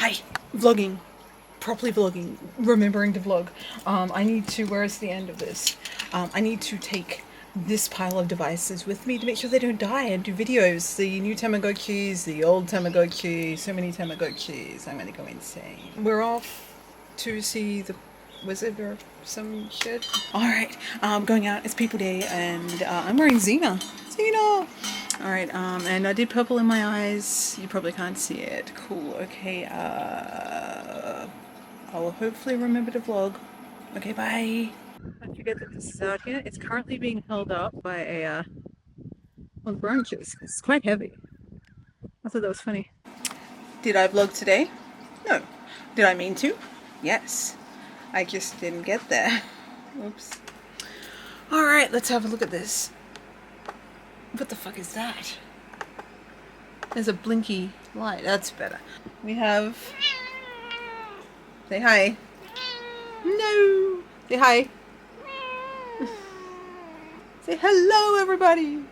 Hi, vlogging. Properly vlogging. Remembering to vlog. I need to, where is the end of this? I need to take this pile of devices with me to make sure they don't die and do videos. The new Tamagotchis, the old Tamagotchi, so many Tamagotchis. I'm gonna go insane. We're off to see the wizard or some shit. Alright, going out. It's People Day and I'm wearing Xena. Xena! Alright, and I did purple in my eyes. You probably can't see it. Cool, okay, I will hopefully remember to vlog. Okay, bye! I forget that this is out here. It's currently being held up by a, one of the branches. It's quite heavy. I thought that was funny. Did I vlog today? No. Did I mean to? Yes. I just didn't get there. Oops. Alright, let's have a look at this. What the fuck is that? There's a blinky light. That's better. We have... Say hi. No! Say hi. Say hello, everybody! You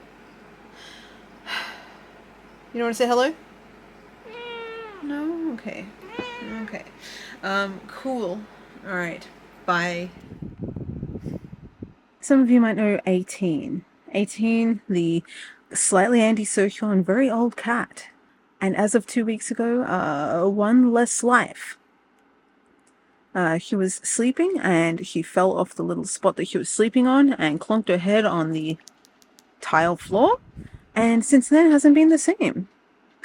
don't want to say hello? No? Okay. Okay. Cool. Alright. Bye. Some of you might know 18. 18, the slightly antisocial and very old cat. And as of 2 weeks ago, one less life. She was sleeping and she fell off the little spot that she was sleeping on and clunked her head on the tile floor. And since then hasn't been the same,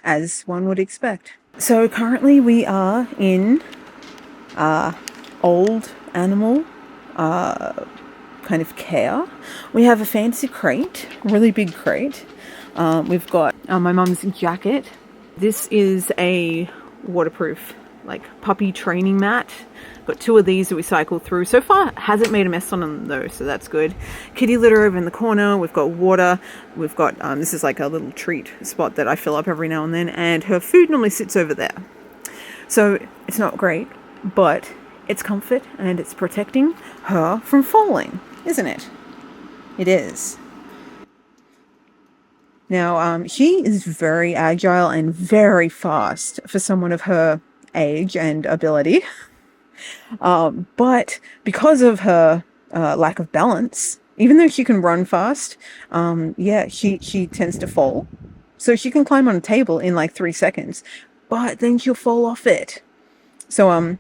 as one would expect. So currently we are in old animal kind of care. We have a fancy crate, really big crate. We've got my mum's jacket. This is a waterproof, like, puppy training mat. Got 2 of these that we cycle through. So far, hasn't made a mess on them though, so that's good. Kitty litter over in the corner. We've got water. We've got, this is like a little treat spot that I fill up every now and then, and her food normally sits over there. So it's not great, but it's comfort and it's protecting her from falling, isn't it? It is. Now, she is very agile and very fast for someone of her age and ability. But because of her lack of balance, even though she can run fast, yeah, she tends to fall. So she can climb on a table in like 3 seconds, but then she'll fall off it. So,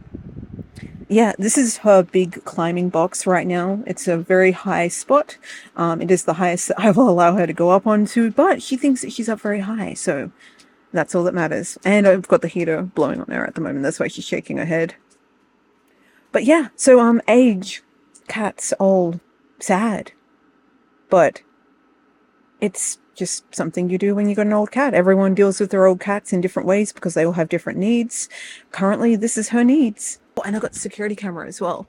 yeah, this is her big climbing box right now. It's a very high spot. It is the highest that I will allow her to go up onto, but she thinks that she's up very high, so that's all that matters. And I've got the heater blowing on her at the moment. That's why she's shaking her head. But yeah, so age, cats, old, sad. But it's just something you do when you got an old cat. Everyone deals with their old cats in different ways because they all have different needs. Currently, this is her needs. Oh, and I got the security camera as well,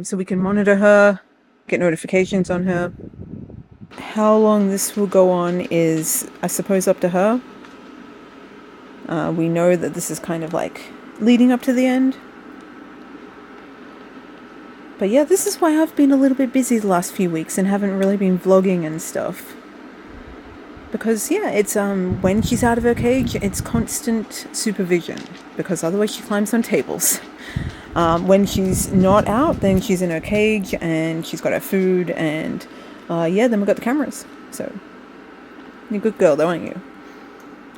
so we can monitor her, get notifications on her. How long this will go on is, I suppose, up to her. We know that this is kind of like leading up to the end. But yeah, this is why I've been a little bit busy the last few weeks and haven't really been vlogging and stuff. Because yeah, it's when she's out of her cage, it's constant supervision, because otherwise she climbs on tables. When she's not out, then she's in her cage and she's got her food, and yeah, then we've got the cameras. So you're a good girl though, aren't you?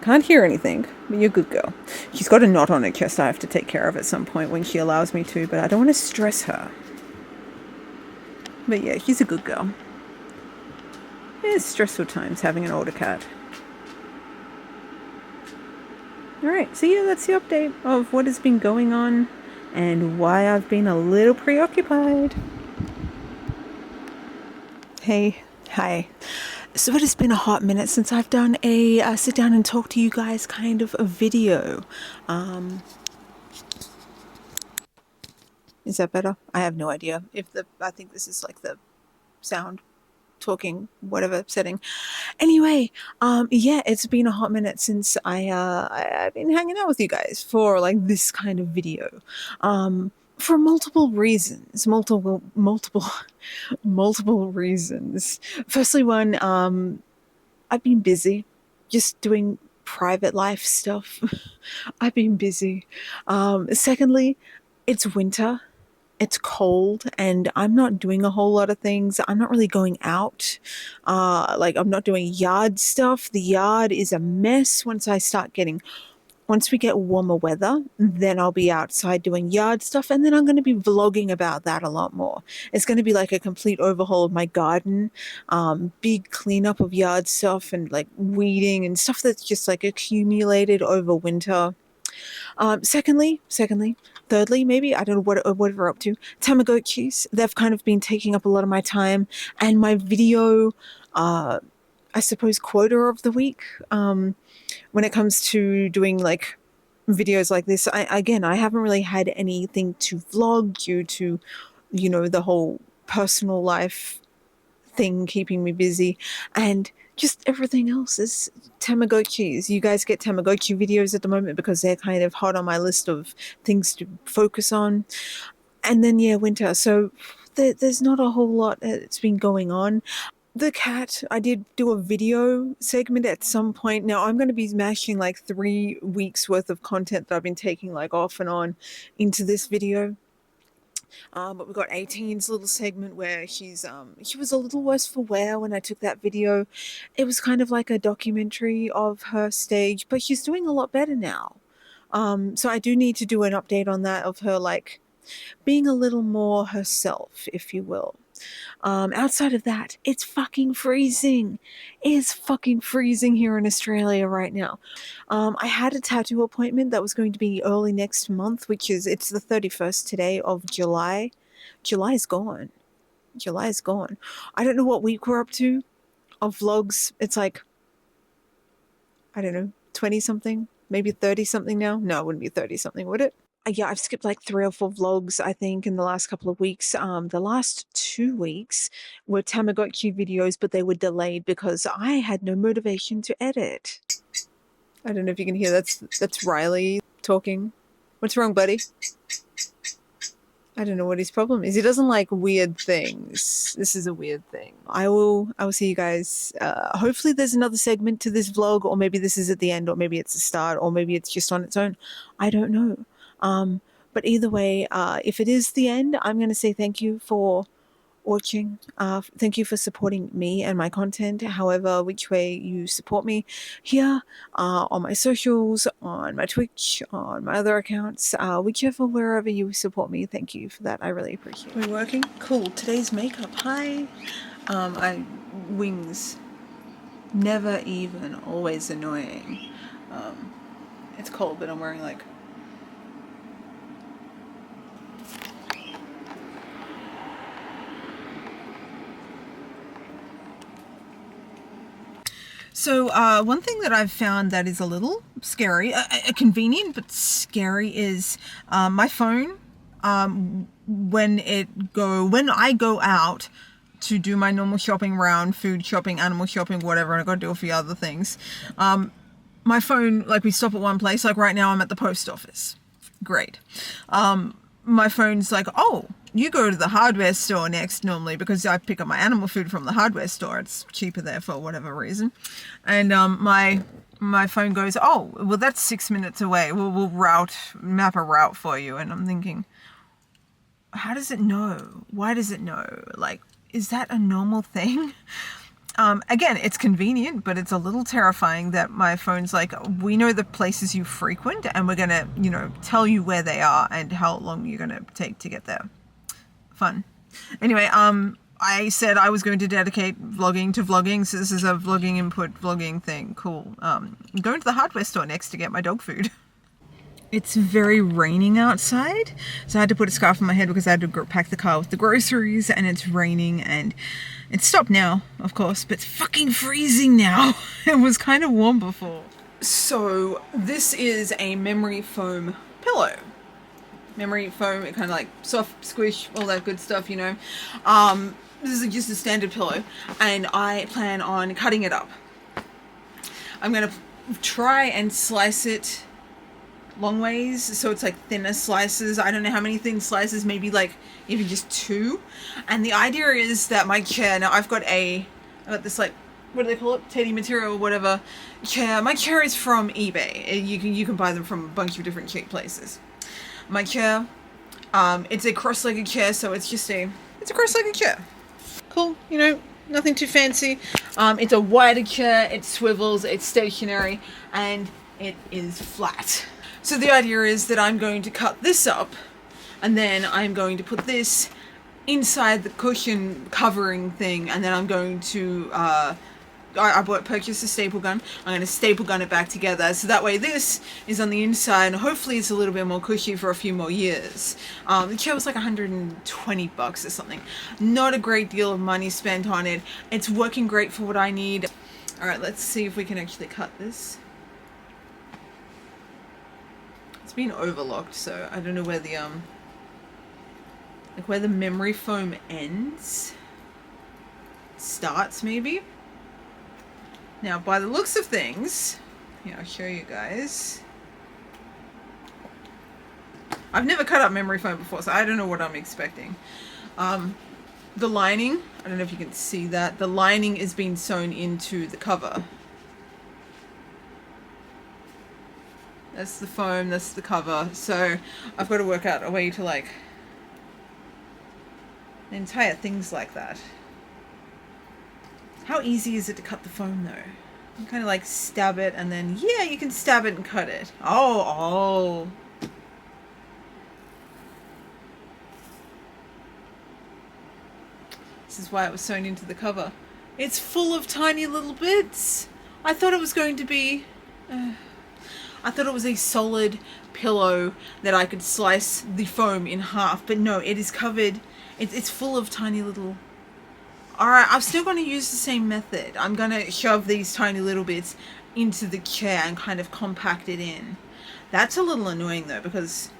Can't hear anything, but you're a good girl. She's got a knot on her chest I have to take care of at some point when she allows me to, but I don't want to stress her. But yeah, she's a good girl. It's stressful times having an older cat. Alright, so yeah, that's the update of what has been going on and why I've been a little preoccupied. Hey, hi. So it has been a hot minute since I've done a sit down and talk to you guys kind of a video. Is that better? I have no idea. I think this is like the sound talking whatever setting. Anyway, yeah, it's been a hot minute since I've been hanging out with you guys for like this kind of video. For multiple reasons. Multiple reasons. Firstly, one, I've been busy just doing private life stuff. I've been busy. Secondly, it's winter. It's cold and I'm not doing a whole lot of things. I'm not really going out. Like I'm not doing yard stuff. The yard is a mess once we get warmer weather, then I'll be outside doing yard stuff and then I'm going to be vlogging about that a lot more. It's going to be like a complete overhaul of my garden, big cleanup of yard stuff and like weeding and stuff that's just like accumulated over winter. Thirdly, maybe, I don't know what we're up to. Tamagotchis, they've kind of been taking up a lot of my time and my video, I suppose, quota of the week. When it comes to doing like videos like this, I haven't really had anything to vlog due to, the whole personal life thing keeping me busy, and just everything else is Tamagotchis. You guys get Tamagotchi videos at the moment because they're kind of hot on my list of things to focus on. And then, yeah, winter. So there's not a whole lot that's been going on. The cat, I did do a video segment at some point. Now I'm going to be smashing like 3 weeks worth of content that I've been taking like off and on into this video. But we got 18's little segment where she was a little worse for wear when I took that video. It was kind of like a documentary of her stage, but she's doing a lot better now. So I do need to do an update on that of her like being a little more herself, if you will. Outside of that, it's fucking freezing. It's fucking freezing here in Australia right now. I had a tattoo appointment that was going to be early next month, it's the 31st today of July. July's gone. July's gone. I don't know what week we're up to of vlogs. It's like, I don't know, 20 something, maybe 30 something now. No, it wouldn't be 30 something, would it? Yeah, I've skipped like 3 or 4 vlogs, I think, in the last couple of weeks. The last 2 weeks were Tamagotchi videos, but they were delayed because I had no motivation to edit. I don't know if you can hear that's Riley talking. What's wrong, buddy? I don't know what his problem is. He doesn't like weird things. This is a weird thing. I will see you guys. Hopefully there's another segment to this vlog, or maybe this is at the end, or maybe it's the start, or maybe it's just on its own. I don't know. But either way, if it is the end, I'm going to say thank you for watching. Thank you for supporting me and my content, however which way you support me here, on my socials, on my Twitch, on my other accounts, wherever you support me. Thank you for that. I really appreciate it. We're working? Cool. Today's makeup. Hi. Wings. Never even. Always annoying. It's cold, but I'm wearing like... So one thing that I've found that is a little scary, convenient but scary, is my phone. When I go out to do my normal shopping around, food shopping, animal shopping, whatever, and I got to do a few other things. My phone, like we stop at one place, like right now I'm at the post office. Great. My phone's like, oh, you go to the hardware store next normally, because I pick up my animal food from the hardware store. It's cheaper there for whatever reason. And my phone goes, oh, well, that's 6 minutes away. We'll map a route for you. And I'm thinking, how does it know? Why does it know? Like, is that a normal thing? Again, it's convenient, but it's a little terrifying that my phone's like, we know the places you frequent and we're going to, tell you where they are and how long you're going to take to get there. Fun. Anyway, I said I was going to dedicate vlogging to vlogging, so this is a vlogging input vlogging thing. Cool. I'm going to the hardware store next to get my dog food. It's very raining outside, so I had to put a scarf on my head because I had to pack the car with the groceries, and it's raining, and it's stopped now, of course, but it's fucking freezing now. It was kind of warm before. So this is a memory foam pillow. Memory foam, it kind of like soft squish, all that good stuff, This is just a standard pillow, and I plan on cutting it up. I'm going to try and slice it long ways, so it's like thinner slices. I don't know how many thin slices, maybe like even just 2. And the idea is that my chair, now I've got this like what do they call it? Teddy material or whatever chair. My chair is from eBay. You can buy them from a bunch of different cheap places. My chair, it's a cross-legged chair, so it's a cross-legged chair. Cool, you know, nothing too fancy. It's a wider chair, it swivels, it's stationary, and it is flat. So the idea is that I'm going to cut this up, and then I'm going to put this inside the cushion covering thing, and then I'm going to purchased a staple gun. I'm going to staple gun it back together, so that way this is on the inside, and hopefully it's a little bit more cushy for a few more years. The chair was like $120 or something. Not a great deal of money spent on it. It's working great for what I need. Alright, let's see if we can actually cut this. It's been overlocked, so I don't know where the like where the memory foam ends. Starts, maybe? Now, by the looks of things, here, I'll show you guys. I've never cut up memory foam before, so I don't know what I'm expecting. The lining, I don't know if you can see that. The lining is being sewn into the cover. That's the foam, that's the cover. So I've got to work out a way to like the entire thing's like that. How easy is it to cut the foam though? You kind of like stab it and then, yeah, you can stab it and cut it. Oh. This is why it was sewn into the cover. It's full of tiny little bits. I thought it was going to be, I thought it was a solid pillow that I could slice the foam in half, but no, it is covered. It's full of tiny little... Alright, I'm still going to use the same method. I'm going to shove these tiny little bits into the chair and kind of compact it in. That's a little annoying though, because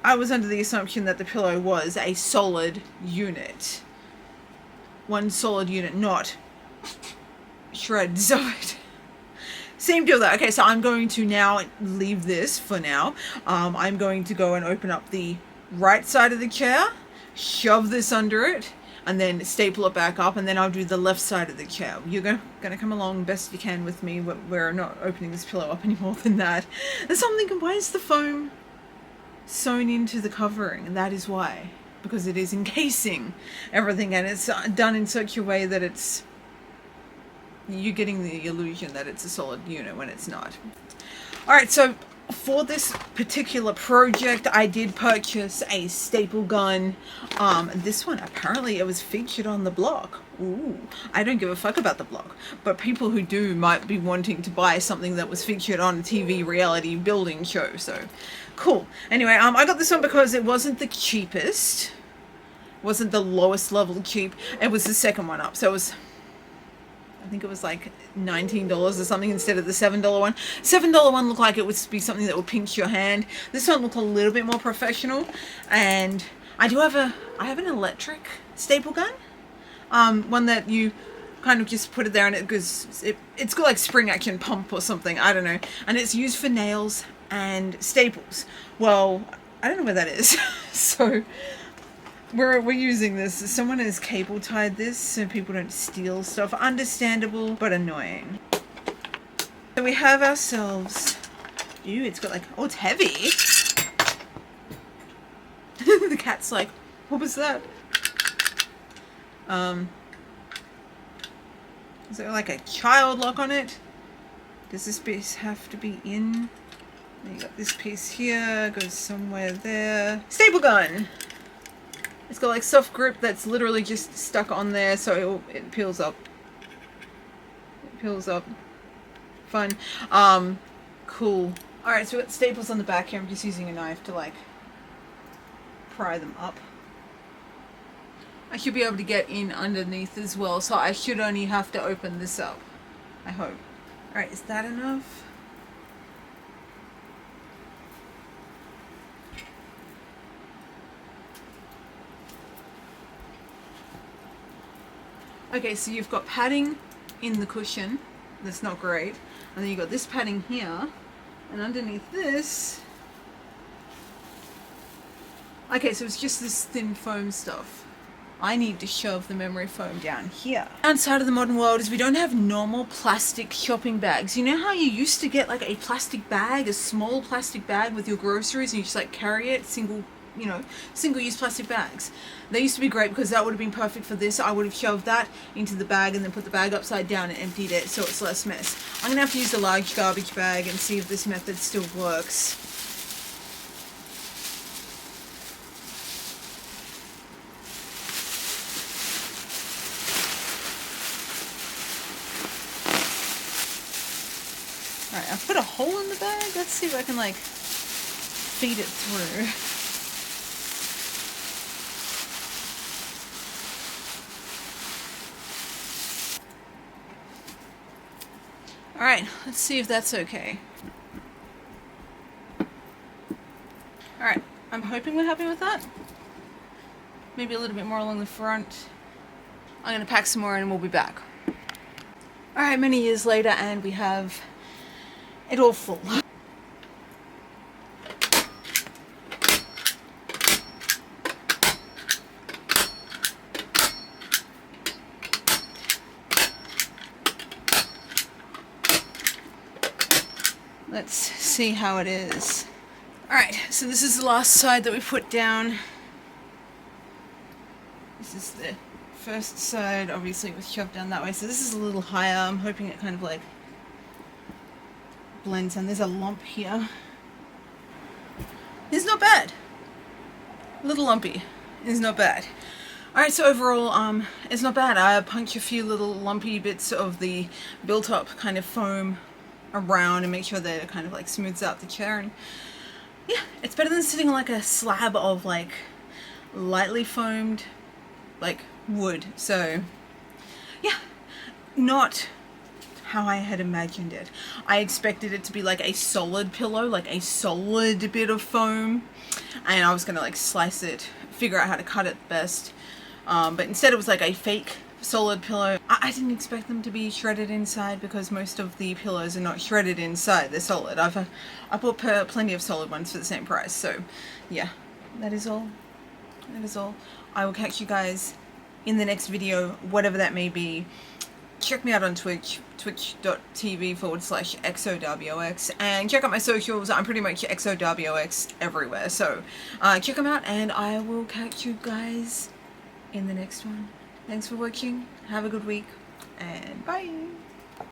I was under the assumption that the pillow was a solid unit. One solid unit, not shreds of it. Same deal though. Okay, so I'm going to now leave this for now. I'm going to go and open up the right side of the chair, shove this under it, and then staple it back up, and then I'll do the left side of the chair. You're gonna come along best you can with me. We're not opening this pillow up any more than that. There's something, why is the foam sewn into the covering? And that is why. Because it is encasing everything, and it's done in such a way that it's... You're getting the illusion that it's a solid unit when it's not. Alright, so for this particular project, I did purchase a staple gun. This one, apparently it was featured on the blog. Ooh, I don't give a fuck about the blog, but people who do might be wanting to buy something that was featured on a TV reality building show, so cool. Anyway, I got this one because it wasn't the cheapest. It wasn't the lowest level cheap. It was the second one up, so it was... I think it was like $19 or something instead of the $7 one. $7 one looked like it would be something that would pinch your hand. This one looked a little bit more professional. And I have an electric staple gun. One that you kind of just put it there and it goes, it's got like spring action pump or something, I don't know. And it's used for nails and staples. Well, I don't know where that is. So we're using this. Someone has cable tied this so people don't steal stuff. Understandable, but annoying. So we have ourselves... Ew, it's got like... Oh, it's heavy. The cat's like, what was that? Is there like a child lock on it? Does this piece have to be in? Then you got this piece here, goes somewhere there. Staple gun! It's got like soft grip that's literally just stuck on there, so it peels up. It peels up. Fun. Cool. Alright, so we've got staples on the back here. I'm just using a knife to like pry them up. I should be able to get in underneath as well, so I should only have to open this up. I hope. Alright, is that enough? Okay, so you've got padding in the cushion. That's not great. And then you've got this padding here. And underneath this... Okay, so it's just this thin foam stuff. I need to shove the memory foam down here. Outside of the modern world is we don't have normal plastic shopping bags. You know how you used to get like a plastic bag, a small plastic bag with your groceries, and you just like carry it, single-use plastic bags. They used to be great because that would have been perfect for this. I would have shoved that into the bag and then put the bag upside down and emptied it so it's less mess. I'm gonna have to use a large garbage bag and see if this method still works. Alright, I've put a hole in the bag. Let's see if I can like feed it through. Alright, let's see if that's okay. Alright, I'm hoping we're happy with that. Maybe a little bit more along the front. I'm gonna pack some more and we'll be back. Alright, many years later, and we have it all full. Let's see how it is. Alright, so this is the last side that we put down. This is the first side, obviously it was shoved down that way, so this is a little higher. I'm hoping it kind of like blends, and there's a lump here. It's not bad. A little lumpy. It's not bad. Alright, so overall, it's not bad. I punch a few little lumpy bits of the built up kind of foam around and make sure that it kind of like smooths out the chair, and yeah, it's better than sitting on like a slab of like lightly foamed like wood. So yeah, not how I had imagined it. I expected it to be like a solid pillow, like a solid bit of foam, and I was gonna like slice it, figure out how to cut it best, but instead it was like a fake solid pillow. I didn't expect them to be shredded inside because most of the pillows are not shredded inside, they're solid. I bought plenty of solid ones for the same price. So yeah, that is all. That is all. I will catch you guys in the next video, whatever that may be. Check me out on Twitch, twitch.tv/xOdarbiOx, and check out my socials. I'm pretty much xOdarbiOx everywhere, so check them out, and I will catch you guys in the next one. Thanks for watching, have a good week, and bye!